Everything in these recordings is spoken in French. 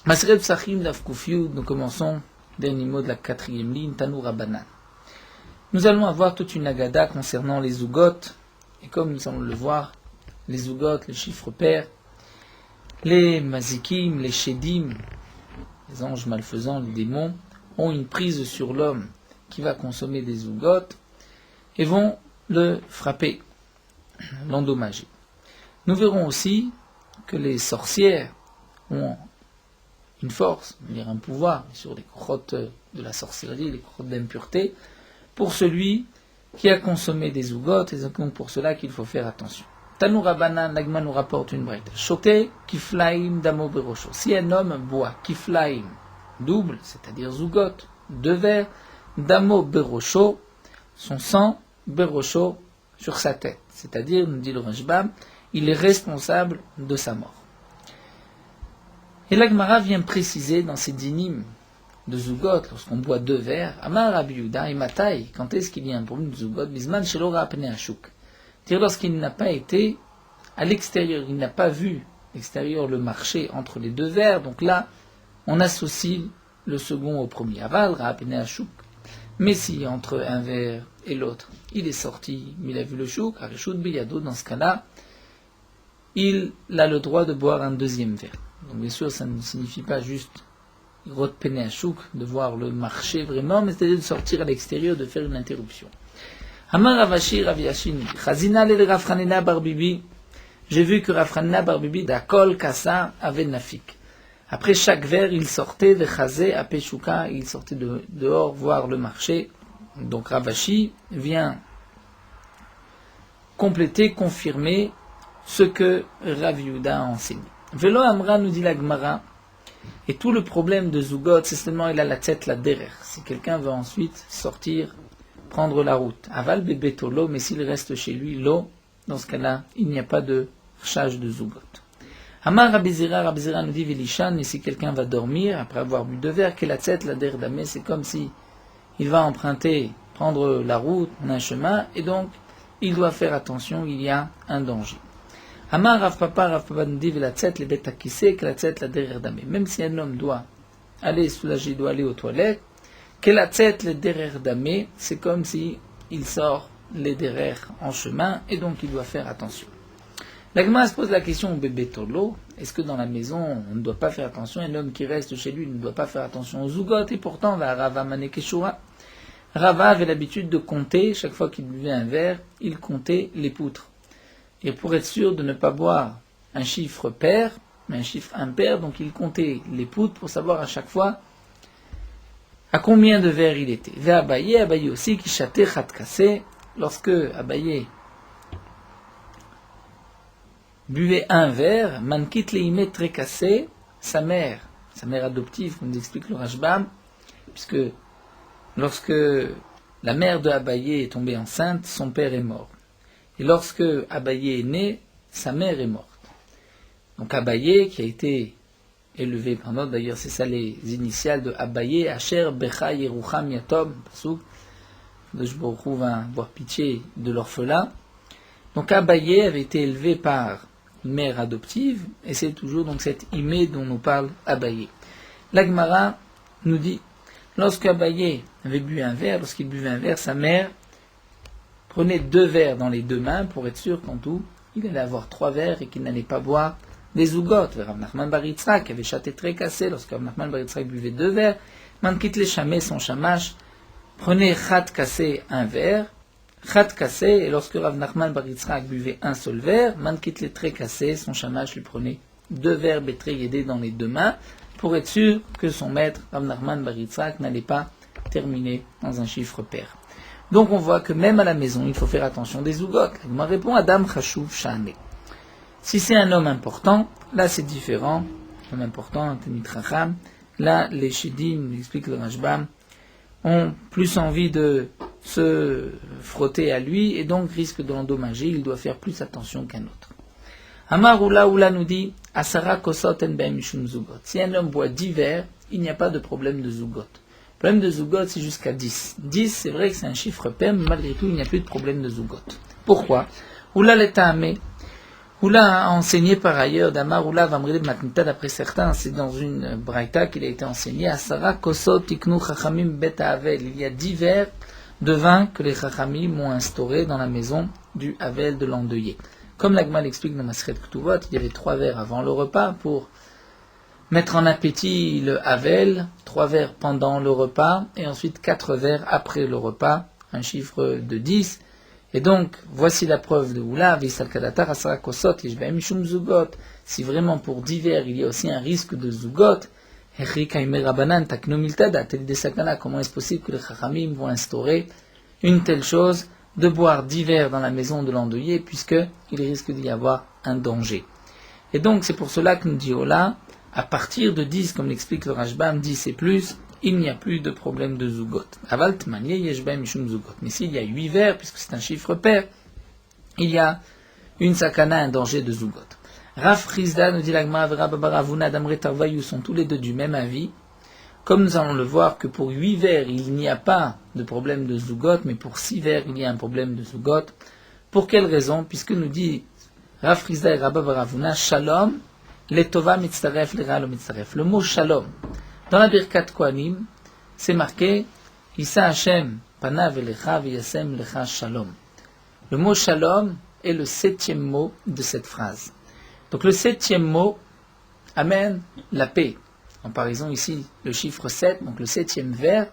Maseret Psachim Daf Kuf Yud, nous commençons dernier mot de la 4e ligne, Tanu Rabbanan. Nous allons avoir toute une agada concernant les zougotes, et comme nous allons le voir, les zougotes, les chiffres pairs, les mazikim, les shedim, les anges malfaisants, les démons, ont une prise sur l'homme qui va consommer des zougotes et vont le frapper, l'endommager. Nous verrons aussi que les sorcières ont une force, un pouvoir sur les crottes de la sorcellerie, les crottes d'impureté, pour celui qui a consommé des zougotes, et donc pour cela qu'il faut faire attention. Tanu Rabbanan, l'Agma nous rapporte une braïta. Shote kiflaim damo berosho. Si un homme boit kiflaim, double, c'est-à-dire zougote, 2 verres, damo berosho, son sang, berosho, sur sa tête. C'est-à-dire, nous dit le Rashbam, il est responsable de sa mort. Et l'Agmara vient préciser dans ces dynimes de zougot, lorsqu'on boit 2 verres, Amar Rabbi Yehuda et Matai, quand est-ce qu'il y a un problème de zougot, Bisman Shelora Apnei Ashuk. C'est-à-dire lorsqu'il n'a pas été à l'extérieur, il n'a pas vu l'extérieur, le marché entre les 2 verres, donc là, on associe le second au premier. Aval Apnei Ashuk. Mais si entre un verre et l'autre, il est sorti, mais il a vu le chouk, Arishut Biyado, dans ce cas-là, il a le droit de boire un 2e verre. Donc bien sûr, ça ne signifie pas juste Rot Pene Ashuk, de voir le marché vraiment, mais c'est-à-dire de sortir à l'extérieur, de faire une interruption. Amar Ravashi Rav Yashin, Chazina le Rav Hanina bar Bibi. J'ai vu que Rav Hanina bar Bibi d'Akol Kassa avait Nafik. Après chaque verre, il sortait de Chazé à Peshuka, il sortait dehors voir le marché. Donc Ravashi vient compléter, confirmer ce que Rav Yehuda a enseigné. Velo Amra, nous dit la Gemara, et tout le problème de Zougot, c'est seulement il a la tête là derrière. Si quelqu'un veut ensuite sortir, prendre la route, aval bebeto l'eau, mais s'il reste chez lui, l'eau, dans ce cas-là, il n'y a pas de charge de Zougot. Amar Rabizira nous dit Vilishan, et si quelqu'un va dormir, après avoir bu 2 verres, que la tête là derrière d'amé, c'est comme si il va emprunter, prendre la route, un chemin, et donc il doit faire attention, il y a un danger. Amar Rav Papa nous dit la tête, les bêtes à kissé, que la tête la derrière d'amé. Même si un homme doit aller soulager, il doit aller aux toilettes, que la tête les derrière d'amé, c'est comme si il sort les derrière en chemin, et donc il doit faire attention. La Gemara se pose la question au bébé Tolo, est-ce que dans la maison on ne doit pas faire attention, un homme qui reste chez lui ne doit pas faire attention aux zougot, et pourtant va Rava Manekeshura. Rava avait l'habitude de compter, chaque fois qu'il buvait un verre, il comptait les poutres. Et pour être sûr de ne pas boire un chiffre pair, mais un chiffre impair, donc il comptait les poutres pour savoir à chaque fois à combien de verres il était. Ve Abaye aussi, qui châtait khat kassé, lorsque Abaye buvait un verre, mankit leime très cassé, sa mère adoptive, comme nous explique le Rashbam, puisque lorsque la mère de Abaye est tombée enceinte, son père est mort. Et lorsque Abaye est né, sa mère est morte. Donc Abaye, qui a été élevé par notre, d'ailleurs c'est ça les initiales de Abaye, Asher Becha Yerucham Yatom, Pasuk, je va avoir pitié de l'orphelin. Donc Abaye avait été élevé par une mère adoptive, et c'est toujours donc cette Imé dont nous parle Abaye. La Gemara nous dit, lorsque Abaye avait bu un verre, lorsqu'il buvait un verre, sa mère prenait 2 verres dans les 2 mains pour être sûr qu'en tout, il allait avoir 3 verres et qu'il n'allait pas boire des zougot. Rav Nachman bar Yitzhak avait châté très cassé lorsque Rav Nachman bar Yitzhak buvait 2 verres. Mankit le chamé, son chamash, prenait chat cassé 1 verre, chat cassé, et lorsque Rav Nachman bar Yitzhak buvait un seul verre, Mankit le très cassé, son chamash lui prenait 2 verres bétré yédé dans les 2 mains pour être sûr que son maître, Rav Nachman bar Yitzhak, n'allait pas terminer dans un chiffre pair. Donc on voit que même à la maison, il faut faire attention des zougot. Il me répond Adam Chashuv Shane. Si c'est un homme important, là c'est différent. Un homme important, un Tamid Chacham. Là, les Shidim, explique le Rashbam, ont plus envie de se frotter à lui et donc risquent de l'endommager. Il doit faire plus attention qu'un autre. Amar Oula nous dit Asara Kosot en Ben Mishum Zougot. Si un homme boit 10 verres, il n'y a pas de problème de zougot. Le problème de zougot, c'est jusqu'à 10. 10, c'est vrai que c'est un chiffre pair, mais malgré tout, il n'y a plus de problème de zougot. Pourquoi Oula l'etame. Oula a enseigné par ailleurs, Damar Oula Vamrileb Matnita, d'après certains, c'est dans une braïta qu'il a été enseigné, à Sarah Kosot Tiknu Chachamim Bet Havel. Il y a divers de vin que les Chachamim ont instauré dans la maison du Havel de l'endeuillé. Comme l'Agma l'explique dans Maseret Ketuvot, il y avait 3 verres avant le repas pour mettre en appétit le Havel, 3 verres pendant le repas, et ensuite 4 verres après le repas, un chiffre de 10. Et donc, voici la preuve de Oula, si vraiment pour divers il y a aussi un risque de Zugot, comment est-ce possible que les Chachamim vont instaurer une telle chose, de boire divers dans la maison de l'endeuillé, puisqu'il risque d'y avoir un danger. Et donc, c'est pour cela que nous dit Ola, à partir de 10, comme l'explique le Rashbam, 10 et plus, il n'y a plus de problème de Zugot. Mais s'il y a 8 vers, puisque c'est un chiffre pair, il y a une sakana, un danger de Zugot. Rav Chizda nous dit l'Agma, Rab Baravuna, Damre Tarvayu sont tous les deux du même avis. Comme nous allons le voir que pour 8 vers, il n'y a pas de problème de Zugot, mais pour 6 vers, il y a un problème de Zugot. Pour quelle raison? Puisque nous dit Rav Chizda et Rab Baravuna, Shalom, Letova mitzaref, Lera lo mitzaref. Le mot Shalom, dans la Birkat Kohanim, c'est marqué Issa Hashem panav elecha v'yasem lecha shalom. Le mot Shalom est le 7e mot de cette phrase. Donc le 7e mot amène la paix. En comparaison ici, le chiffre 7, donc le 7e vers,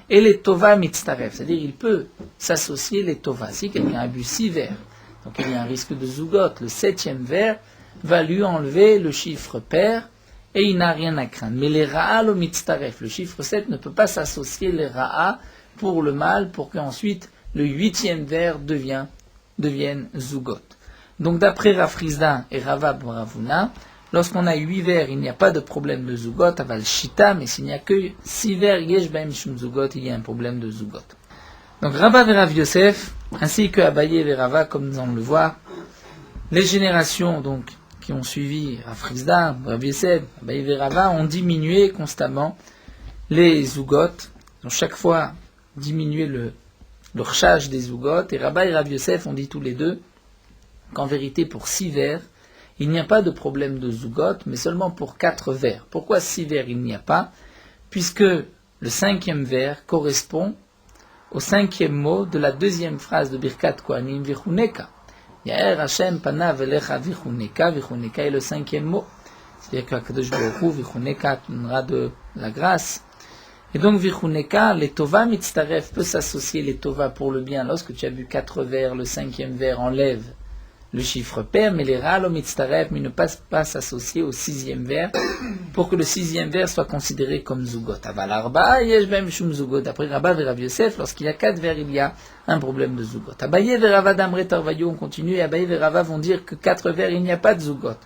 et les Tova mitzaref, c'est-à-dire il peut s'associer les Tova. Si quelqu'un a bu 6 vers, donc il y a un risque de Zugot, le 7e vers va lui enlever le chiffre pair, et il n'a rien à craindre. Mais les Ra'a lo mitzaref, le chiffre 7 ne peut pas s'associer les Ra'a pour le mal, pour qu'ensuite le 8e vers devienne Zugot. Donc d'après Rav Chizda et Rava Baravuna, lorsqu'on a 8 vers, il n'y a pas de problème de Zugot, aval Shita, mais s'il n'y a que 6 vers, Yesh Bahem Shum Zugot, il y a un problème de Zugot. Donc Rabba et Rav Yosef, ainsi que Abaye et Rava, comme nous allons le voir, les générations donc qui ont suivi Rav Chizda, Rav Yosef, Abaye et Rava, ont diminué constamment les Zugot, ont chaque fois diminué le rchage des Zugot, et Rabba et Rav Yosef ont dit tous les deux qu'en vérité pour 6 vers, il n'y a pas de problème de Zugot, mais seulement pour 4 vers. Pourquoi 6 vers il n'y a pas? Puisque le 5e vers correspond au 5e mot de la 2e phrase de Birkat Kohanim, Vichuneka. Ya'er Hashem panav elecha Vichuneka, Vichuneka est le 5e mot. C'est-à-dire qu'Akadosh Baruch Hu, Vichuneka, donnera de la grâce. Et donc Vichuneka, les Tova mitzaref peut s'associer les Tova pour le bien. Lorsque tu as vu 4 vers, le 5e vers enlève le chiffre pair, mais les Ra'alo mitzaref, mais ne passe pas s'associer au 6e vers, pour que le 6e vers soit considéré comme Zugot. Aval Arba, Yesh Bahem Shum Zugot. Après Rabba et Rav Yosef, lorsqu'il y a 4 vers, il y a un problème de Zugot. Abaye et Rava d'Amre Tarvayu, on continue, et Abaye et Rava vont dire que 4 vers, il n'y a pas de Zugot.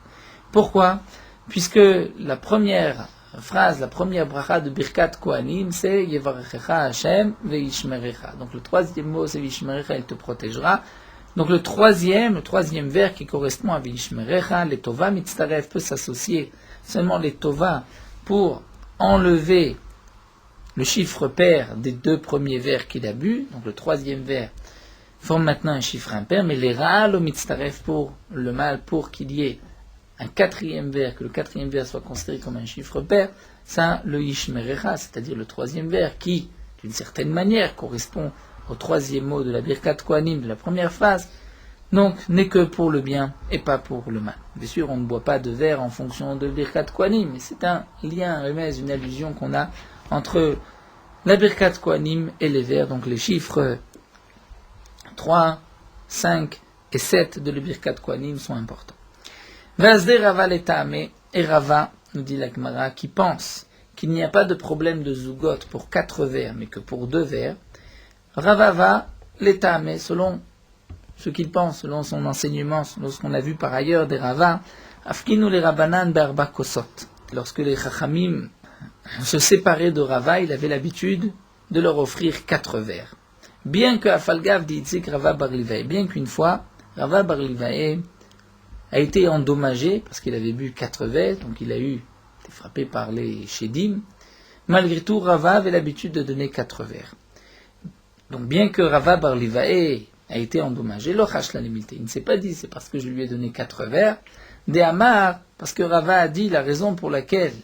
Pourquoi? Puisque la première phrase, la première bracha de Birkat Kohanim, c'est Yevarechecha Hashem ve'ishmerecha. Donc le 3e mot, c'est Ve'ishmerecha, il te protégera. Donc le troisième vers qui correspond à Ve'ishmerecha, les Tova mitzaref peut s'associer seulement les Tova pour enlever le chiffre pair des 2 premiers vers qu'il a bu. Donc le 3e vers forme maintenant un chiffre impair, mais les Ra'alo mitzaref pour le mal, pour qu'il y ait un 4e vers, que le 4e vers soit considéré comme un chiffre pair, ça le Ishmerecha, c'est-à-dire le 3e vers qui, d'une certaine manière, correspond au 3e mot de la Birkat Kohanim de la première phrase, donc n'est que pour le bien et pas pour le mal. Bien sûr, on ne boit pas de verre en fonction de Birkat Kohanim, mais c'est un lien, un remèze, une allusion qu'on a entre la Birkat Kohanim et les vers, donc les chiffres 3, 5 et 7 de la Birkat Kohanim sont importants. Vazde Rava l'Etame, et Rava, nous dit la Gemara, qui pense qu'il n'y a pas de problème de Zugot pour 4 vers, mais que pour 2 vers, Rava va l'Etame, selon ce qu'il pense, selon son enseignement, selon ce qu'on a vu par ailleurs des Rava, Afkinu les Rabanan berba kosot. Lorsque les Chachamim se séparaient de Rava, il avait l'habitude de leur offrir 4 vers. Bien que Afalgav dit Itzik Rava bar Livae, bien qu'une fois, Rava bar Livae a été endommagé parce qu'il avait bu 4 vers, donc il a été frappé par les Shedim. Malgré tout, Rava avait l'habitude de donner 4 vers. Donc bien que Rava bar Livae a été endommagé. Lochash la limité. Il ne s'est pas dit c'est parce que je lui ai donné 4 vers. Des Amar, parce que Rava a dit la raison pour laquelle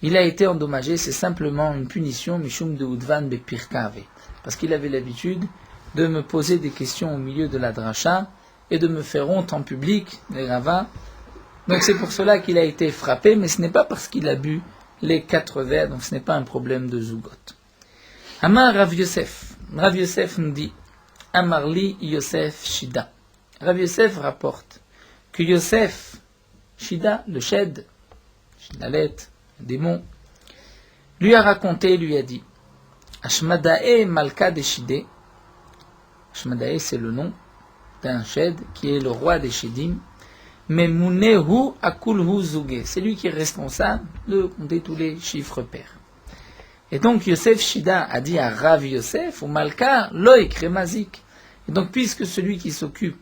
il a été endommagé, c'est simplement une punition, Mishum de Udvan Bepirkave. Parce qu'il avait l'habitude de me poser des questions au milieu de la dracha et de me faire honte en public, les Rava. Donc c'est pour cela qu'il a été frappé, mais ce n'est pas parce qu'il a bu les 4 verres, donc ce n'est pas un problème de Zugot. Amar Rav Yosef. Rav Yosef nous dit, Amarli Yosef Shida. Rav Yosef rapporte que Yosef Shida, le Shed, Shidalet, le démon, lui a raconté, lui a dit, Ashmadae Malka de Shide. Ashmadae, c'est le nom d'un Shed qui est le roi des Shedim. Mais Munehu Akulhu Zuge, c'est lui qui est responsable de compter tous les chiffres pairs. Et donc Yosef Shida a dit à Rav Yosef, ou Malka, Loïk Remazik. Et donc puisque celui qui s'occupe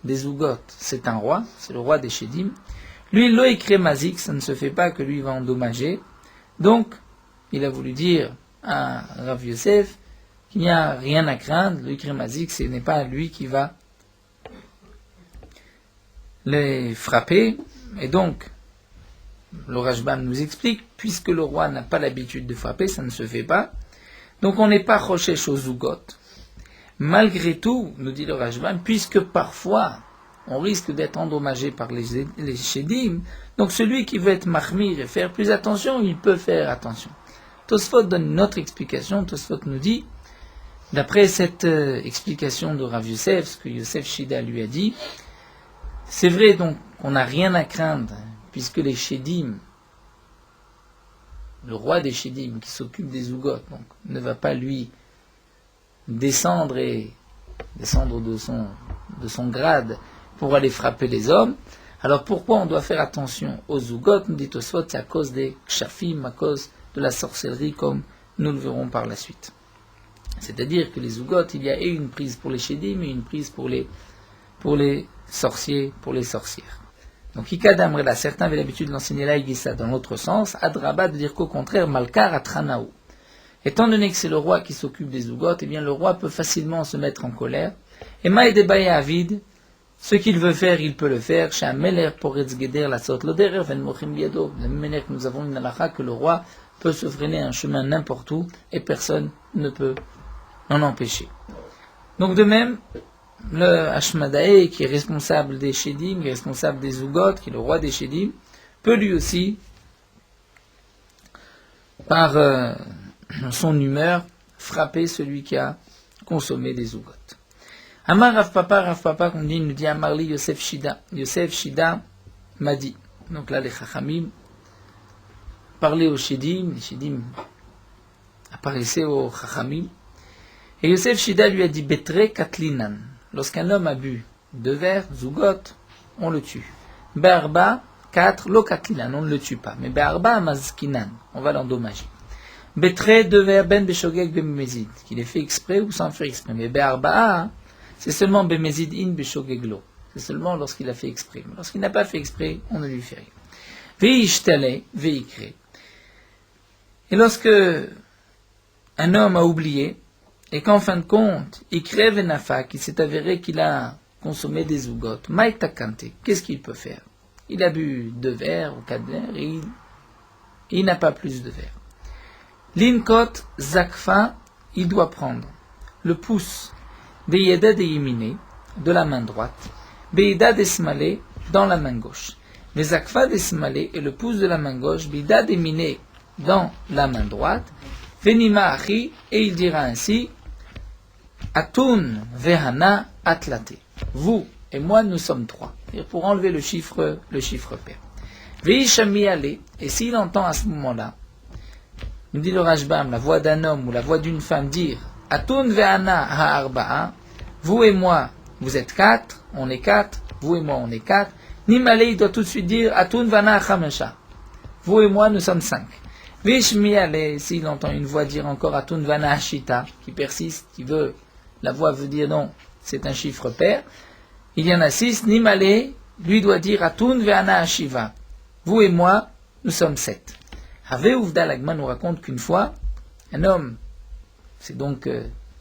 des Zugot, c'est un roi, c'est le roi des Shedim, lui Loïk Remazik, ça ne se fait pas que lui va endommager. Donc il a voulu dire à Rav Yosef qu'il n'y a rien à craindre, Loïk Remazik, ce n'est pas lui qui va les frapper, et donc le Rashbam nous explique, puisque le roi n'a pas l'habitude de frapper, ça ne se fait pas, donc on n'est pas rochesh aux Zugot. Malgré tout, nous dit le Rashbam, puisque parfois on risque d'être endommagé par les Shedim, donc celui qui veut être mahmir et faire plus attention, il peut faire attention. Tosfot donne une autre explication. Tosfot nous dit, d'après cette explication de Rav Yosef, ce que Yosef Shida lui a dit, c'est vrai donc qu'on n'a rien à craindre, puisque les Shedim, le roi des Shedim qui s'occupe des Zugot, donc, ne va pas lui descendre de son grade pour aller frapper les hommes. Alors pourquoi on doit faire attention aux Zugot? Nous dit Tosfot, c'est à cause des Kshafim, à cause de la sorcellerie, comme nous le verrons par la suite. C'est-à-dire que les Zugot, il y a une prise pour les Shedim et une prise pour les sorciers, pour les sorcières. Donc, Ikadam Rela, certains avaient l'habitude de l'enseigner là, il dit ça dans l'autre sens. Adraba de dire qu'au contraire, Malkar Atranaou. Étant donné que c'est le roi qui s'occupe des Zugot, eh bien le roi peut facilement se mettre en colère. Et Maïdebaye Avid, ce qu'il veut faire, il peut le faire. Chez Ameler Poretz Geder la Sot Loderer Ven Mochim Biado. De la même manière que nous avons une halakha que le roi peut se freiner un chemin n'importe où et personne ne peut l'en empêcher. Donc de même, le Hashmadae, qui est responsable des Shedim, qui est responsable des Zugot, qui est le roi des Shedim, peut lui aussi, par son humeur, frapper celui qui a consommé des Zugot. Amar Rav Papa, qu'on dit, il nous dit Amarli Yosef Shida. Yosef Shida m'a dit. Donc là, les Chachamim parlaient aux Shedim, les Shedim apparaissaient aux Chachamim. Et Yosef Shida lui a dit Betre Katlinan. Lorsqu'un homme a bu 2 verres, Zugot, on le tue. Be'arba, 4, lo Katlinan, on ne le tue pas. Mais Be'arba Mazkinan, on va l'endommager. Betre, 2 verres, Ben Beshogeg Bemezid, qu'il est fait exprès ou sans faire exprès. Mais Be'arba, c'est seulement Bemezid in Beshogeglo. C'est seulement lorsqu'il a fait exprès. Mais lorsqu'il n'a pas fait exprès, on ne lui fait rien. Ve'ishtale, ve'ikre. Et lorsque un homme a oublié, et qu'en fin de compte, il crève un afa, qu'il s'est avéré qu'il a consommé des Zugot, Maïtakante, qu'est-ce qu'il peut faire? Il a bu 2 verres ou 4 verres et il n'a pas plus de verres. Linkot Zakfa, il doit prendre le pouce Beyeda de Yemine, de la main droite, Beyeda de Smale, dans la main gauche. Le Zakfa de Smale et le pouce de la main gauche, Beyeda de Yemine, dans la main droite, Venima Achi, et il dira ainsi, Atun Vehana Atlate. Vous et moi, nous sommes 3. Et pour enlever le chiffre pair. Veishami Ale, et s'il entend à ce moment-là, nous dit le Rashbam, la voix d'un homme ou la voix d'une femme dire, Atun Vehana Ha'arba'a, vous et moi, vous êtes 4, on est 4, vous et moi, on est 4. Nimale, il doit tout de suite dire, Atun Vehana Chamesha. Vous et moi, nous sommes 5. Vishmi Ale, s'il entend une voix dire encore Atun Vehana Hashita, qui persiste, qui veut, la voix veut dire non, c'est un chiffre pair. Il y en a 6. Nimale, lui doit dire Atun Vehana Hashiva. Vous et moi, nous sommes 7. Have Ouvda Lagman nous raconte qu'une fois, un homme s'est donc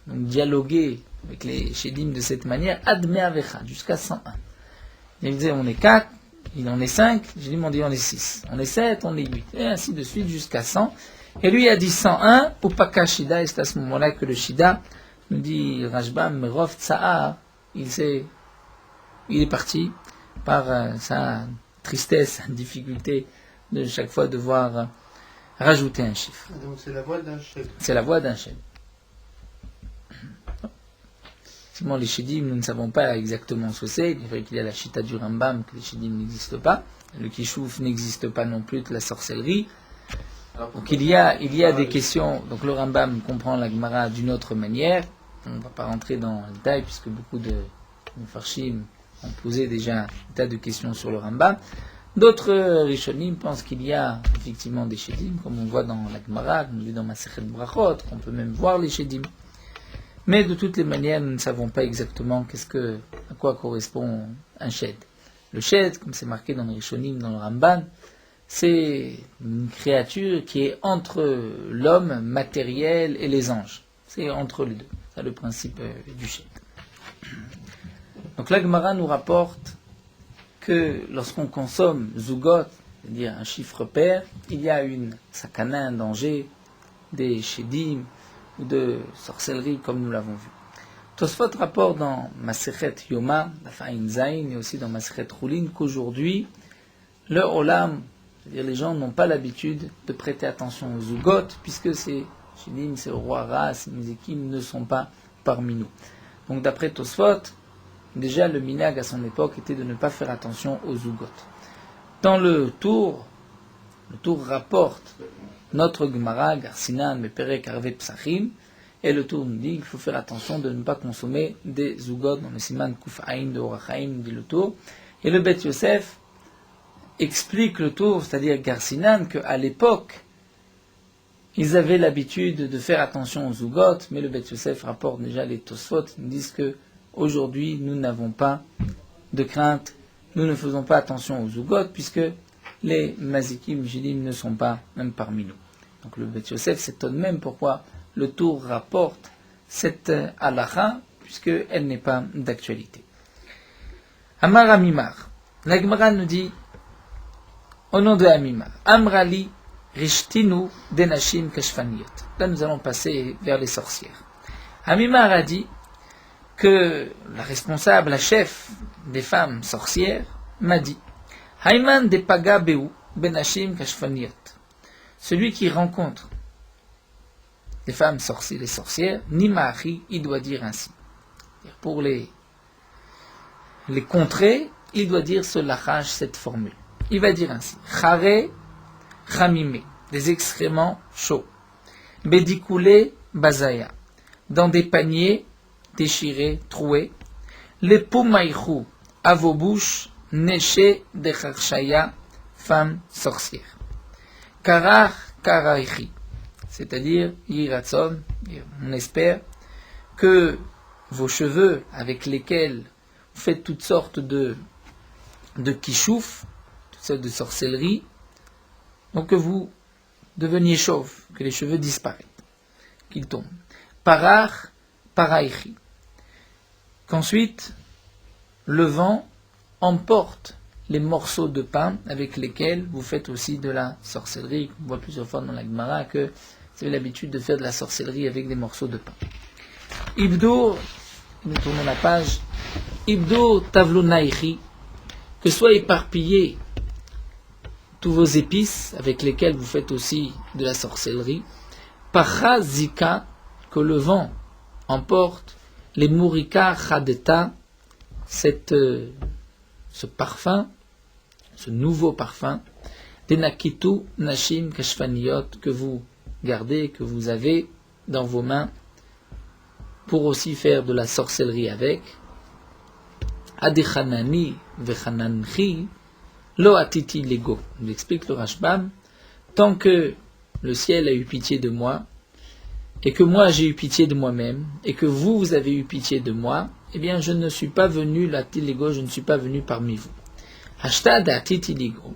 donc dialoguer avec les Shedim de cette manière, ad me'avecha, jusqu'à 101. Il disait, on est 4, il en est 5, Shedim m'ont dit on est 6, on est 7, on est 8, et ainsi de suite jusqu'à 100. Et lui a dit 101, Upaka Shida, et c'est à ce moment-là que le Shida, nous dit Rashbam, Merov Tsa'a, il est parti par sa tristesse, sa difficulté de chaque fois devoir rajouter un chiffre. Donc c'est la voix d'un chef. C'est la voix d'un chef. Effectivement, les Shedim, nous ne savons pas exactement ce que c'est. Il est vrai qu'il y a la Shita du Rambam, que les Shedim n'existent pas. Le Kishouf n'existe pas non plus, que la sorcellerie. Donc il y a des questions. Donc le Rambam comprend la Gemara d'une autre manière. On ne va pas rentrer dans le détail, puisque beaucoup de Farshim ont posé déjà un tas de questions sur le Rambam. D'autres Rishonim pensent qu'il y a effectivement des Shedim, comme on voit dans la Gemara, comme on dit dans Masechet Brachot, qu'on peut même voir les Shedim. Mais de toutes les manières, nous ne savons pas exactement à quoi correspond un Shed. Le Shed, comme c'est marqué dans les Rishonim, dans le Ramban, c'est une créature qui est entre l'homme matériel et les anges. C'est entre les deux. C'est le principe du Shed. Donc la Gemara nous rapporte que lorsqu'on consomme Zugot, c'est-à-dire un chiffre pair, il y a une sakana, un danger, des Shedim, ou de sorcellerie, comme nous l'avons vu. Tosfot rapporte dans Masechet Yoma, la Fa'in Zain, et aussi dans Masechet Choulin, qu'aujourd'hui, le Olam, c'est-à-dire les gens n'ont pas l'habitude de prêter attention aux Zugot, puisque ces Shedim, ces rois Ra, ces Mizikim ne sont pas parmi nous. Donc d'après Tosfot, déjà le minag à son époque était de ne pas faire attention aux Zugot. Dans le tour rapporte notre Gemara, Garsinan, Mepere, Karve, Psachim, et le tour nous dit qu'il faut faire attention de ne pas consommer des Zugot dans le Siman Kufaïn de Orachaim, dit le tour. Et le Bet Yosef explique le tour, c'est-à-dire Garsinan, qu'à l'époque, ils avaient l'habitude de faire attention aux Zugot, mais le Bet Yosef rapporte déjà les Tosfot, ils disent que aujourd'hui, nous n'avons pas de crainte, nous ne faisons pas attention aux Zugot, puisque les Mazikim, Jidim ne sont pas même parmi nous. Donc le Bet Yosef s'étonne même pourquoi le Tour rapporte cette halakha, puisqu'elle n'est pas d'actualité. Amar Amimar, la Gemara nous dit, au nom de Amimar, Amrali Rishtinu Denashim Kashfaniyot. Là nous allons passer vers les sorcières. Amimar a dit que la responsable, la chef des femmes sorcières, m'a dit, Hayman de Paga Beu Benashim Kashfaniyot. Celui qui rencontre les femmes sorcières, les sorcières, Nimahi, il doit dire ainsi. Pour les contrer, il doit dire ce lachage, cette formule. Il va dire ainsi. Chare Chamime, des excréments chauds. Bedikoule Bazaya, dans des paniers déchirés, troués. Les Poumaïchou, à vos bouches, Neche de Charchaya, femme sorcière. Karar Karaichi, c'est-à-dire Yiratson, on espère que vos cheveux avec lesquels vous faites toutes sortes de kishouf, toutes sortes de sorcellerie, donc que vous deveniez chauve, que les cheveux disparaissent, qu'ils tombent. Parar Paraichi, qu'ensuite le vent emporte les morceaux de pain avec lesquels vous faites aussi de la sorcellerie. On voit plusieurs fois dans la Gemara que vous avez l'habitude de faire de la sorcellerie avec des morceaux de pain. Ibdo, nous tournons la page, Ibdo Tavlunaichi, que soient éparpillés tous vos épices avec lesquels vous faites aussi de la sorcellerie. Pachazika, que le vent emporte les Murika Chadeta, ce parfum, ce nouveau parfum, des Nakitu Nashim Kashfaniyot, que vous gardez, que vous avez dans vos mains, pour aussi faire de la sorcellerie avec. Adechanani vechananchi lo atiti lego. Il explique le Rashbam, tant que le ciel a eu pitié de moi, et que moi j'ai eu pitié de moi-même, et que vous avez eu pitié de moi, eh bien je ne suis pas venu, l'atiligo, je ne suis pas venu parmi vous. Hashtag atitiligo.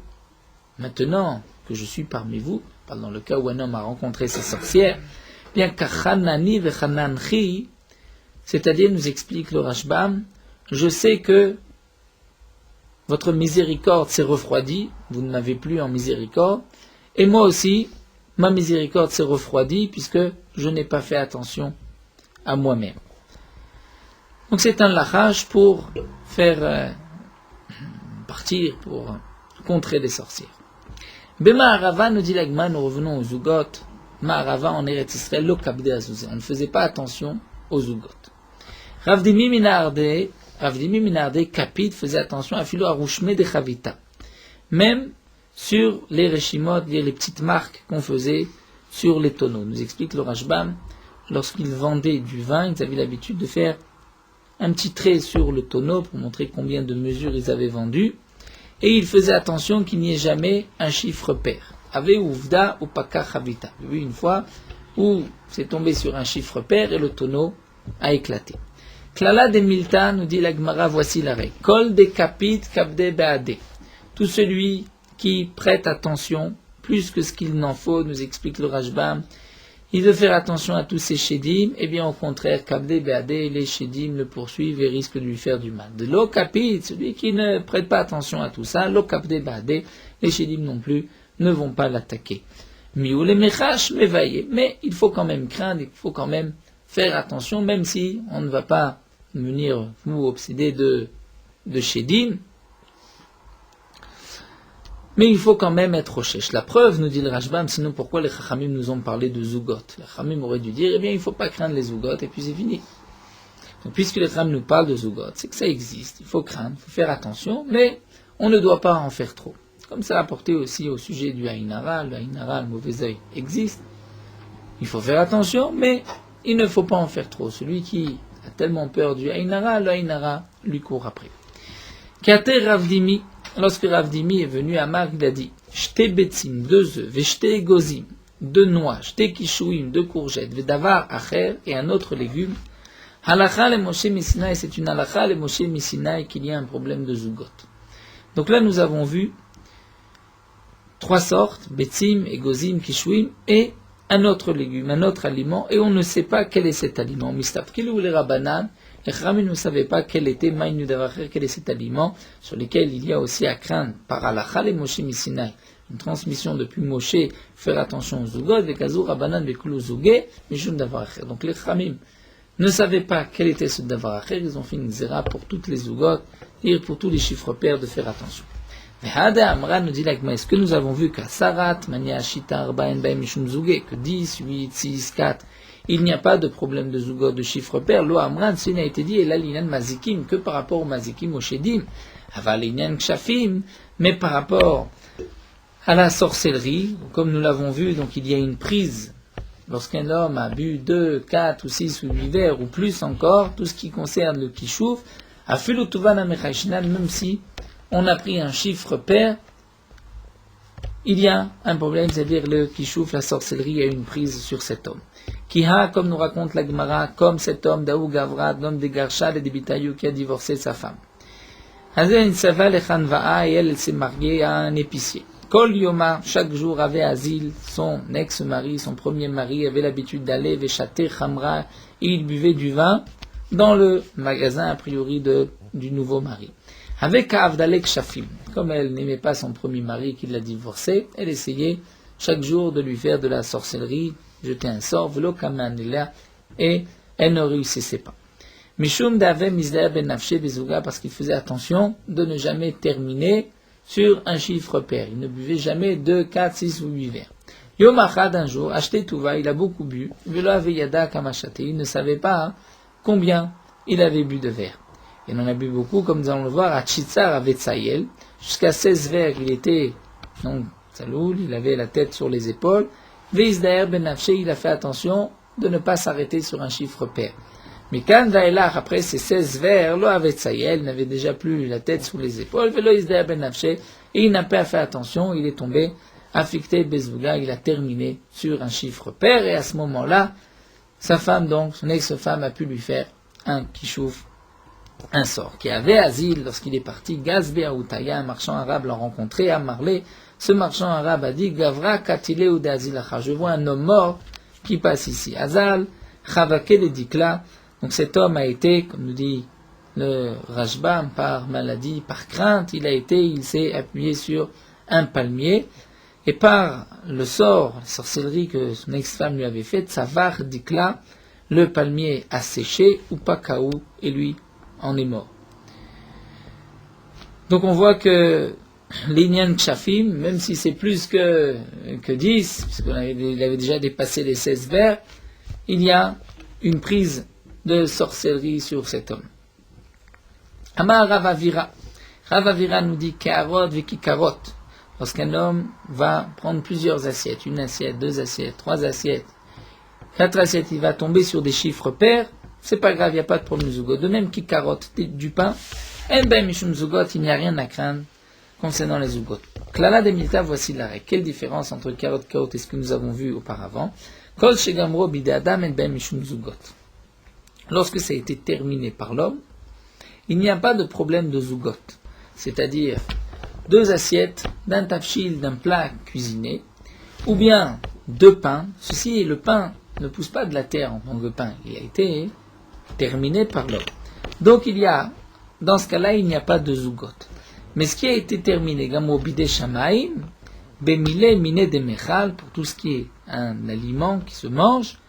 Maintenant que je suis parmi vous, dans le cas où un homme a rencontré sa sorcière, bien kachanani vechananchi, C'est-à-dire, nous explique le Rashbam, je sais que votre miséricorde s'est refroidie, vous ne m'avez plus en miséricorde, et moi aussi, ma miséricorde s'est refroidie puisque je n'ai pas fait attention à moi-même. Donc c'est un lachage pour faire partir, pour contrer les sorcières. B'Ma'arava, nous dit l'Agma, nous revenons aux Zugot. Ma'arava en Eretz Israël, lo kabde azuzé. On ne faisait pas attention aux Zugot. Ravdimi Minarde Kapit faisait attention à Philo Arushme de Chavita. Même sur les Reshimot, les petites marques qu'on faisait sur les tonneaux. Nous explique le Rashbam, lorsqu'ils vendaient du vin, ils avaient l'habitude de faire un petit trait sur le tonneau pour montrer combien de mesures ils avaient vendu. Et ils faisaient attention qu'il n'y ait jamais un chiffre pair. Ave Uvda ou Paka Chavita. J'ai vu une fois où c'est tombé sur un chiffre pair et le tonneau a éclaté. Klala de Milta, nous dit la Gemara, voici la règle. Kol de Kapit Kabde Beade. Tout celui qui prête attention, plus que ce qu'il n'en faut, nous explique le Rashbam, il veut faire attention à tous ces Shedim, et bien au contraire, Kabde Beade, les Shedim le poursuivent et risquent de lui faire du mal. De Lo Kapit, celui qui ne prête pas attention à tout ça, Lo Kabde Beade, les Shedim non plus ne vont pas l'attaquer. Miou les Mechash Mevaye, mais il faut quand même craindre, il faut quand même faire attention, même si on ne va pas venir vous obséder de Shedim, mais il faut quand même être au chèche. La preuve, nous dit le Rashbam, sinon pourquoi les Chachamim nous ont parlé de Zugot? Les Chachamim auraient dû dire, eh bien il ne faut pas craindre les Zugot, et puis c'est fini. Donc, puisque les Chachamim nous parlent de Zugot, c'est que ça existe, il faut craindre, il faut faire attention, mais on ne doit pas en faire trop. Comme ça a apporté aussi au sujet du Aïnara, le mauvais œil existe, il faut faire attention, mais il ne faut pas en faire trop. Celui qui a tellement peur du Aïnara, le Aïnara lui court après. Kate Ravdimi, lorsque Ravdimi est venu à Mar, il a dit Shte betzim, 2 œufs, veshte gozim, 2 noix, shte kishouim, 2 courgettes, vedavar acher, et un autre légume. Halacha le Moshe Misinaï, c'est une halacha le Moshe Misinaï qu'il y a un problème de zugot. Donc là, nous avons vu 3 sortes, betzim, gozim, kishouim, et un autre légume, un autre aliment, et on ne sait pas quel est cet aliment. Mistafkilu le Rabbanan, les Chachamim ne savaient pas quel était Maïnu Davacher, quel est cet aliment, sur lequel il y a aussi à craindre par Halacha le Moshe Misinaï, une transmission depuis Moshe, faire attention aux Zugot, Vekazu Rabbanan Bekulu Zugé, Mishum Davacher. Donc les Chachamim ne savaient pas quel était ce Davacher, ils ont fait une zéra pour toutes les Zugot, et pour tous les chiffres pairs de faire attention. Vehada Amra nous dit l'Agma, est-ce que nous avons vu qu'à Sarat, Mania Shita Arbaen Baem Mishum Zugé, que 10, 8, 6, 4, il n'y a pas de problème de Zugot, de chiffre pair. Lo Amran, ce n'a été dit, et là l'inyan Mazikim, que par rapport au Mazikim, au Shedim, aval l'inyan Kshafim, mais par rapport à la sorcellerie, comme nous l'avons vu, donc il y a une prise. Lorsqu'un homme a bu 2, 4 ou 6 ou 8 verres, ou plus encore, tout ce qui concerne le Kishouf, a fait le Tuvana Mechaishnan, même si on a pris un chiffre pair, il y a un problème, c'est-à-dire le Kishouf, la sorcellerie, a une prise sur cet homme. Kiha, comme nous raconte la Gemara, comme cet homme, Daou Gavra, l'homme des Garchal et des Bitayou, qui a divorcé sa femme. Hazel Sava Lechanva'a, et elle s'est mariée à un épicier. Kol Yoma, chaque jour, avait Azil, son ex-mari, son premier mari, avait l'habitude d'aller Veshater Khamra, et il buvait du vin dans le magasin, a priori, du nouveau mari. Avec Avdalek Shafim, comme elle n'aimait pas son premier mari qui l'a divorcé, elle essayait chaque jour de lui faire de la sorcellerie, jeter un sort, velo kamanila, et elle ne réussissait pas. Mishum d'ave misler ben nafshe bezuga, parce qu'il faisait attention de ne jamais terminer sur un chiffre pair. Il ne buvait jamais 2, 4, 6 ou 8 verres. Yom achad, un jour, acheté touva, il a beaucoup bu, velo aveyada kamachate, il ne savait pas combien il avait bu de verres. Il en a bu beaucoup, comme nous allons le voir, à Tchitzar avec Tsayel, jusqu'à 16 verres, il était, donc, Saloul, il avait la tête sur les épaules. Veizdaer ben Nafshe, il a fait attention de ne pas s'arrêter sur un chiffre pair. Mais quand Vaelach, après ces 16 vers, lo avec Tsayel, n'avait déjà plus la tête sur les épaules, velo Izdaer ben Nafshe, et il n'a pas fait attention, il est tombé, affecté Bezouga, il a terminé sur un chiffre pair, et à ce moment-là, sa femme donc, son ex-femme a pu lui faire un kishouf, un sort. Qui avait Azil, lorsqu'il est parti, Gazbe Aoutaya, un marchand arabe l'a rencontré à Marley. Ce marchand arabe a dit, Gavra Katile ou Dazilacha, je vois un homme mort qui passe ici. Azal, Chavake le Dikla, Donc cet homme a été, comme nous dit le Rashbam, par maladie, par crainte, il s'est appuyé sur un palmier, et par le sort, la sorcellerie que son ex-femme lui avait faite, Savar Dikla, le palmier a séché, ou Pakaou, et lui en est mort. Donc on voit que l'Inyan Chafim, même si c'est plus que 10, puisqu'il avait déjà dépassé les 16 vers, il y a une prise de sorcellerie sur cet homme. Amar Ravavira. Ravavira nous dit Keharot Vekikarot. Lorsqu'un homme va prendre plusieurs assiettes, une assiette, 2 assiettes, 3 assiettes, 4 assiettes, il va tomber sur des chiffres pairs, c'est pas grave, il n'y a pas de problème zugot. De même Kikarot, du pain, ben Mishum Zugot, il n'y a rien à craindre concernant les zugot. Klala de Milta, voici la règle. Quelle différence entre Karot et ce que nous avons vu auparavant? Kol Shegamro Bide Adam ben Mishum Zugot. Lorsque ça a été terminé par l'homme, il n'y a pas de problème de zugot, c'est-à-dire 2 assiettes d'un tafshil, d'un plat cuisiné, ou bien 2 pains. Ceci, le pain ne pousse pas de la terre en tant que pain, il a été terminé par l'homme. Donc dans ce cas-là, il n'y a pas de zugot. Mais ce qui a été terminé, gamo bide shamaim, bemile mine de mechal, pour tout ce qui est un aliment qui se mange,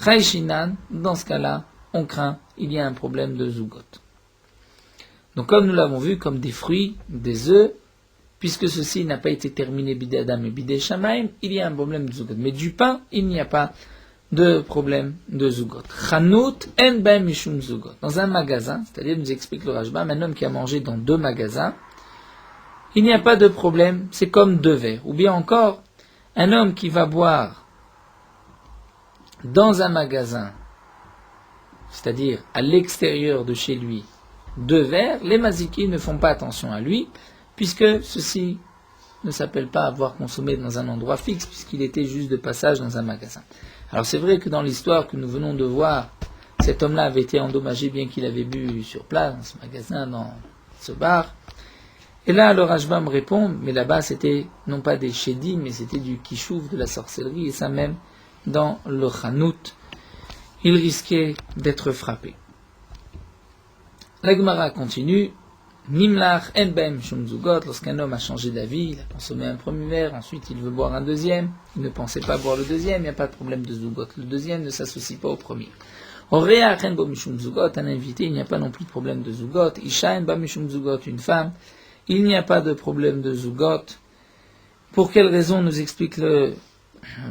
chayshinan, dans ce cas-là, on craint, il y a un problème de zugot. Donc comme nous l'avons vu, comme des fruits, des œufs, puisque ceci n'a pas été terminé bide adam et bide shamaim, il y a un problème de zugot. Mais du pain, il n'y a pas de problème de zugot. Chanout en ben mishum zugot. Dans un magasin, c'est-à-dire, nous explique le Rashbam, un homme qui a mangé dans 2 magasins, il n'y a pas de problème, c'est comme 2 verres. Ou bien encore, un homme qui va boire dans un magasin, c'est-à-dire à l'extérieur de chez lui, 2 verres, les mazikis ne font pas attention à lui, puisque ceci ne s'appelle pas avoir consommé dans un endroit fixe, puisqu'il était juste de passage dans un magasin. Alors c'est vrai que dans l'histoire que nous venons de voir, cet homme-là avait été endommagé bien qu'il avait bu sur place, dans ce magasin, dans ce bar. Et là, le Rashbam répond, mais là-bas c'était non pas des chédim, mais c'était du kishouf, de la sorcellerie, et ça même dans le chanout, il risquait d'être frappé. La Gemara continue. Nimlach en ben shum zugot, lorsqu'un homme a changé d'avis, il a consommé un premier verre, ensuite il veut boire un deuxième, il ne pensait pas boire le deuxième, il n'y a pas de problème de zugot. Le deuxième ne s'associe pas au premier. Oreach en ben shum zugot, un invité, il n'y a pas non plus de problème de zugot. Isha en ben shum zugot, une femme, il n'y a pas de problème de zugot. Pour quelle raison nous explique le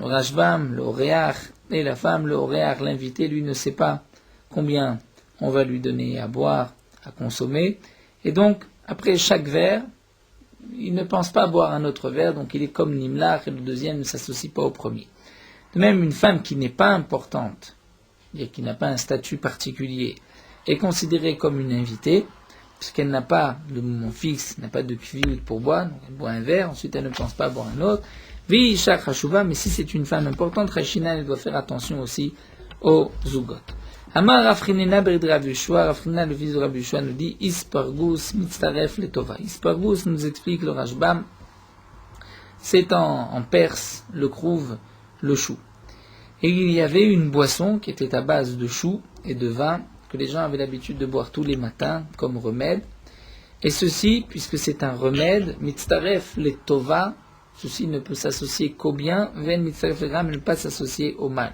Rashbam, le Oreach et la femme, le Oreach, l'invité, lui ne sait pas combien on va lui donner à boire, à consommer. Et donc, après chaque verre, il ne pense pas boire un autre verre, donc il est comme Nimlach, et le deuxième ne s'associe pas au premier. De même, une femme qui n'est pas importante, c'est-à-dire qui n'a pas un statut particulier, est considérée comme une invitée, puisqu'elle n'a pas de moment fixe, n'a pas de kviyut pour boire, donc elle boit un verre, ensuite elle ne pense pas boire un autre. Vi shach hashuva, mais si c'est une femme importante, Rachina, elle doit faire attention aussi au zugot. Amar Rafrinena berid Rav Yehoshua, Rafrinena le fils de Rav Yehoshua nous dit Ispargus mitzaref letova. Ispargus nous explique le Rashbam, c'est en Perse le krouv, le chou. Et il y avait une boisson qui était à base de chou et de vin que les gens avaient l'habitude de boire tous les matins comme remède. Et ceci, puisque c'est un remède, mitzaref letova, ceci ne peut s'associer qu'au bien, ven mitzaref le ram ne peut pas s'associer au mal.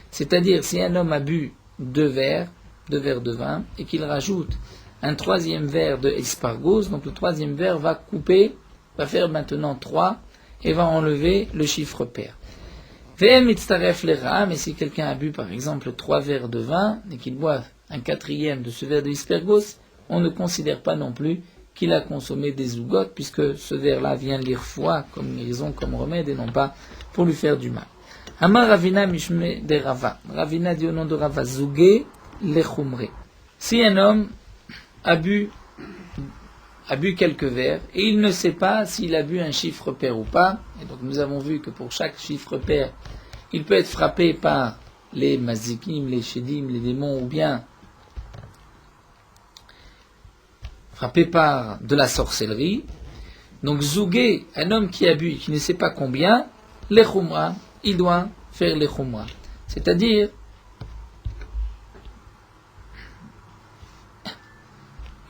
C'est-à-dire, si un homme a bu 2 verres de vin, et qu'il rajoute un 3e verre de espargos, donc le 3e verre va couper, va faire maintenant 3, et va enlever le chiffre pair. VM mitzaref lera, mais si quelqu'un a bu par exemple 3 verres de vin, et qu'il boit un 4e de ce verre de espargos, on ne considère pas non plus qu'il a consommé des zugot, puisque ce verre-là vient l'irfoua comme guérison, comme remède, et non pas pour lui faire du mal. Amar Ravina Mishme de Rava. Ravina dit au nom de Rava, Zugé lechumre. Si un homme a bu quelques verres, et il ne sait pas s'il a bu un chiffre pair ou pas, et donc nous avons vu que pour chaque chiffre pair, il peut être frappé par les mazikim, les shedim, les démons, ou bien frappé par de la sorcellerie. Donc Zugé, un homme qui a bu, qui ne sait pas combien, lechumra, il doit faire les chumra. C'est-à-dire,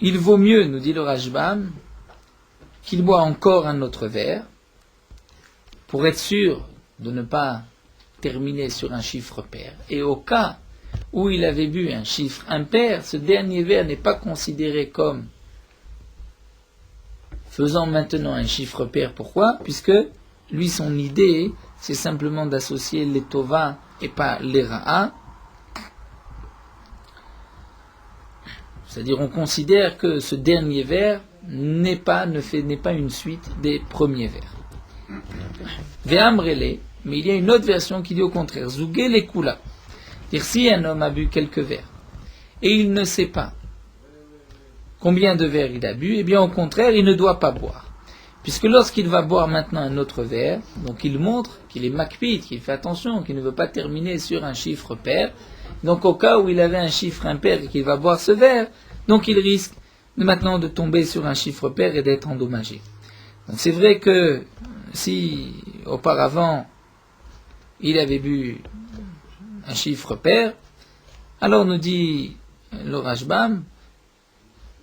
il vaut mieux, nous dit le Rashbam, qu'il boit encore un autre verre, pour être sûr de ne pas terminer sur un chiffre pair. Et au cas où il avait bu un chiffre impair, ce dernier verre n'est pas considéré comme faisant maintenant un chiffre pair. Pourquoi? Puisque lui, son idée, c'est simplement d'associer les tova et pas les ra'a. C'est-à-dire, on considère que ce dernier verre n'est pas une suite des premiers vers. Ve'amrele, mais il y a une autre version qui dit au contraire, Zugé les kula. C'est-à-dire, si un homme a bu quelques verres et il ne sait pas combien de verres il a bu, eh bien au contraire, il ne doit pas boire. Puisque lorsqu'il va boire maintenant un autre verre, donc il montre qu'il est makpid, qu'il fait attention, qu'il ne veut pas terminer sur un chiffre pair. Donc au cas où il avait un chiffre impair et qu'il va boire ce verre, donc il risque maintenant de tomber sur un chiffre pair et d'être endommagé. Donc c'est vrai que si auparavant il avait bu un chiffre pair, alors nous dit le Rashbam,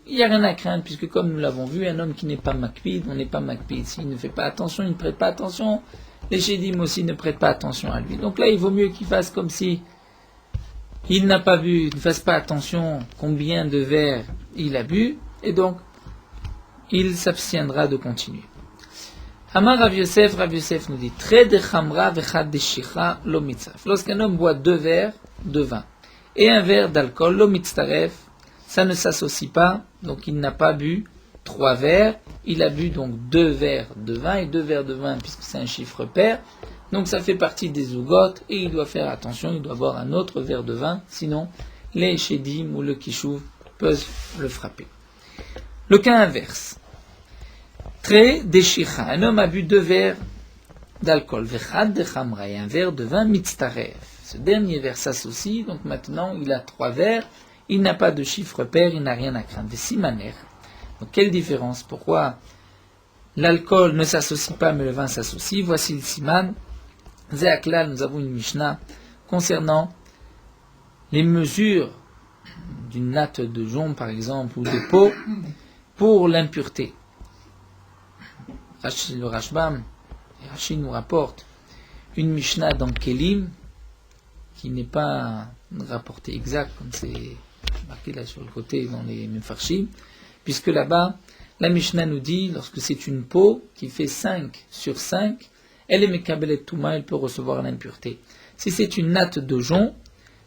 il n'y a rien à craindre, puisque comme nous l'avons vu, un homme qui n'est pas makpid, on n'est pas makpid. S'il ne fait pas attention, il ne prête pas attention, les chédim aussi ne prêtent pas attention à lui. Donc là, il vaut mieux qu'il fasse comme si il n'a pas bu, ne fasse pas attention combien de verres il a bu, et donc il s'abstiendra de continuer. Amar Rav Yosef nous dit, Tre de chamra vechad de shicha lo mitzaf. Lorsqu'un homme boit 2 verres de vin et un verre d'alcool, lo mitzaref, ça ne s'associe pas, donc il n'a pas bu 3 verres, il a bu donc 2 verres de vin, et 2 verres de vin puisque c'est un chiffre pair, donc ça fait partie des zougot, et il doit faire attention, il doit boire un autre verre de vin, sinon les chédim ou le kishuv peuvent le frapper. Le cas inverse, Tre deshicha, un homme a bu 2 verres d'alcool, vechad de chamra, et un verre de vin mitztaref. Ce dernier verre s'associe, donc maintenant il a 3 verres, il n'a pas de chiffre pair, il n'a rien à craindre. Des simaner. Donc quelle différence? Pourquoi l'alcool ne s'associe pas mais le vin s'associe? Voici le siman. Zéaklal, nous avons une Mishnah concernant les mesures d'une natte de jonc par exemple ou de peau pour l'impureté. Le Rashbam, Rashi nous rapporte une Mishnah dans Kelim qui n'est pas rapportée exact comme c'est marqué là sur le côté dans les Mefarshim, puisque là-bas, la Mishnah nous dit, lorsque c'est une peau qui fait 5 sur 5, elle est Mekabelet Touma, elle peut recevoir l'impureté. Si c'est une natte de jonc,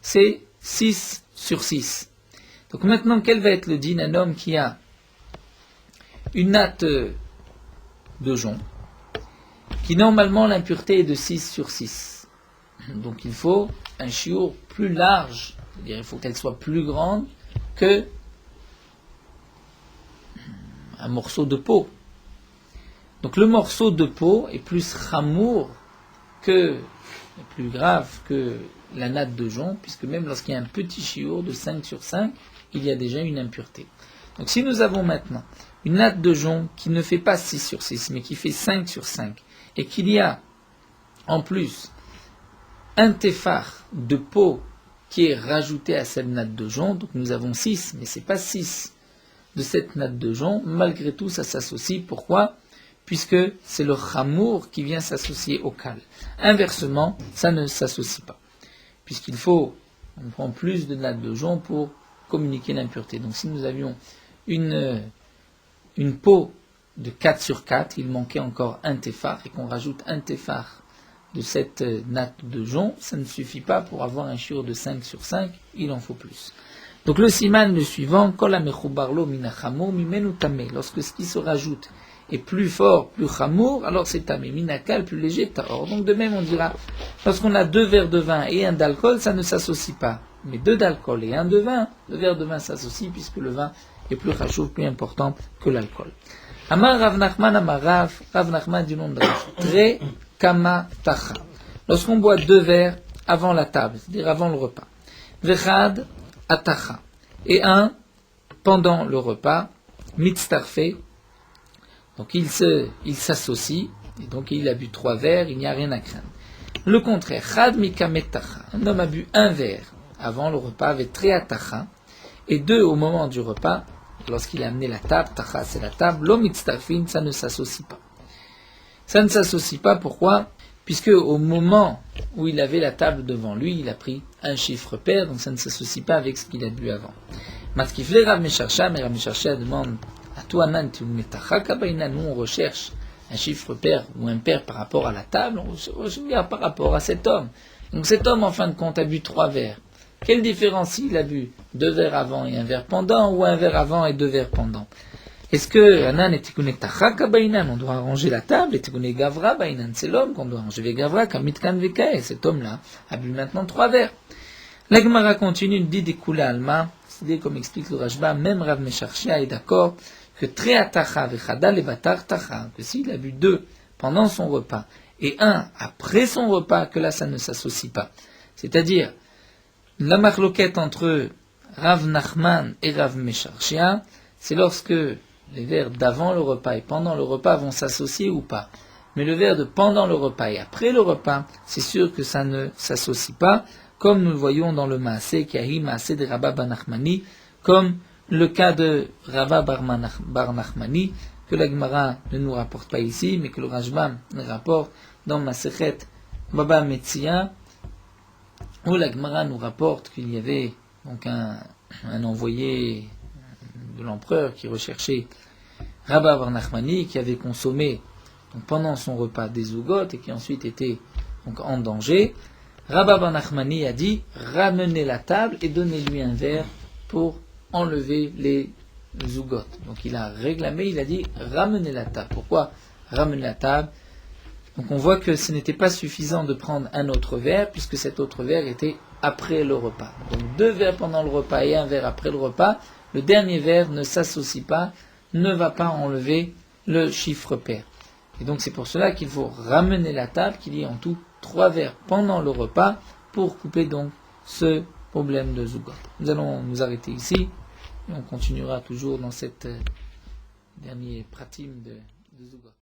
c'est 6 sur 6. Donc maintenant, quel va être le din? Un homme qui a une natte de jonc, qui normalement l'impureté est de 6 sur 6. Donc il faut un chiour plus large, c'est-à-dire il faut qu'elle soit plus grande que un morceau de peau. Donc le morceau de peau est plus chamour plus grave que la natte de jonc, puisque même lorsqu'il y a un petit chiour de 5 sur 5, il y a déjà une impureté. Donc si nous avons maintenant une natte de jonc qui ne fait pas 6 sur 6, mais qui fait 5 sur 5, et qu'il y a en plus un téphar de peau qui est rajouté à cette natte de jonc, donc nous avons 6, mais ce n'est pas 6 de cette natte de jonc, malgré tout ça s'associe. Pourquoi? Puisque c'est le chamour qui vient s'associer au kal. Inversement, ça ne s'associe pas, puisqu'il faut, on prend plus de natte de jonc pour communiquer l'impureté. Donc si nous avions une peau de 4 sur 4, il manquait encore un téphar, et qu'on rajoute un téphar de cette natte de jonc, ça ne suffit pas pour avoir un shiur de 5 sur 5, il en faut plus. Donc le siman, le suivant, lorsque ce qui se rajoute est plus fort, plus chamour, alors c'est tamé, minakal, plus léger, taor. Donc de même on dira, lorsqu'on a 2 verres de vin et un d'alcool, ça ne s'associe pas. Mais 2 d'alcool et 1 de vin, le verre de vin s'associe puisque le vin est plus chachouf, plus important que l'alcool. Amar Rav Nachman Amar Rav Nachman du nom de Rav, Tre Kama Tacha. Lorsqu'on boit 2 verres avant la table, c'est-à-dire avant le repas. Vechad Atacha. Et un pendant le repas, Mitztarfe. Donc il s'associe, et donc il a bu 3 verres, il n'y a rien à craindre. Le contraire, Chad Mikamet Tacha. Un homme a bu 1 verre avant le repas avec Tre Atacha, et 2 au moment du repas, lorsqu'il a amené la table, tacha c'est la table, lo mitztafin, ça ne s'associe pas. Ça ne s'associe pas, pourquoi? Puisque au moment où il avait la table devant lui, il a pris un chiffre pair, donc ça ne s'associe pas avec ce qu'il a bu avant. Matkifle Rav Mesharsha, mais Rav Mesharsha demande à toi, Nan, nous on recherche un chiffre pair ou un pair par rapport à la table, on regarde par rapport à cet homme. Donc cet homme, en fin de compte, a bu 3 verres. Quelle différence s'il a bu 2 verres avant et un verre pendant, ou un verre avant et 2 verres pendant? Est-ce que Anan et Tikune Tachaka Bainan, on doit arranger la table, et Tikune Gavra Bainan, c'est l'homme qu'on doit arranger Gavra, Kamitkan Vekae, cet homme-là a bu maintenant 3 verres. La Gemara continue, dit des Kula Alma, c'est comme explique le Rashba, même Rav Mesharsha est d'accord que Treatacha Vechada Levatar Tacha, que s'il a bu 2 pendant son repas et 1 après son repas, que là ça ne s'associe pas. C'est-à-dire, la marloquette entre Rav Nachman et Rav Mesharsha, c'est lorsque les vers d'avant le repas et pendant le repas vont s'associer ou pas. Mais le vers de pendant le repas et après le repas, c'est sûr que ça ne s'associe pas, comme nous le voyons dans le Maaseh, Kahi Maaseh de Rabba Bar Nachmani, comme le cas de Rabba Bar Nachmani, que la Gemara ne nous rapporte pas ici, mais que le Rashbam nous rapporte dans Masechet Baba Metzia, où la Gemara nous rapporte qu'il y avait donc un envoyé de l'empereur qui recherchait Rabba Bar Nachmani, qui avait consommé donc, pendant son repas des zougotes et qui ensuite était donc, en danger. Rabba Bar Nachmani a dit ramenez la table et donnez-lui un verre pour enlever les zougotes. Donc il a réclamé, il a dit ramenez la table. Pourquoi ramener la table? Donc on voit que ce n'était pas suffisant de prendre un autre verre, puisque cet autre verre était après le repas. Donc 2 verres pendant le repas et un verre après le repas. Le dernier verre ne s'associe pas, ne va pas enlever le chiffre pair. Et donc c'est pour cela qu'il faut ramener la table, qu'il y ait en tout 3 verres pendant le repas, pour couper donc ce problème de zougot. Nous allons nous arrêter ici, et on continuera toujours dans cette dernière pratim de zougot.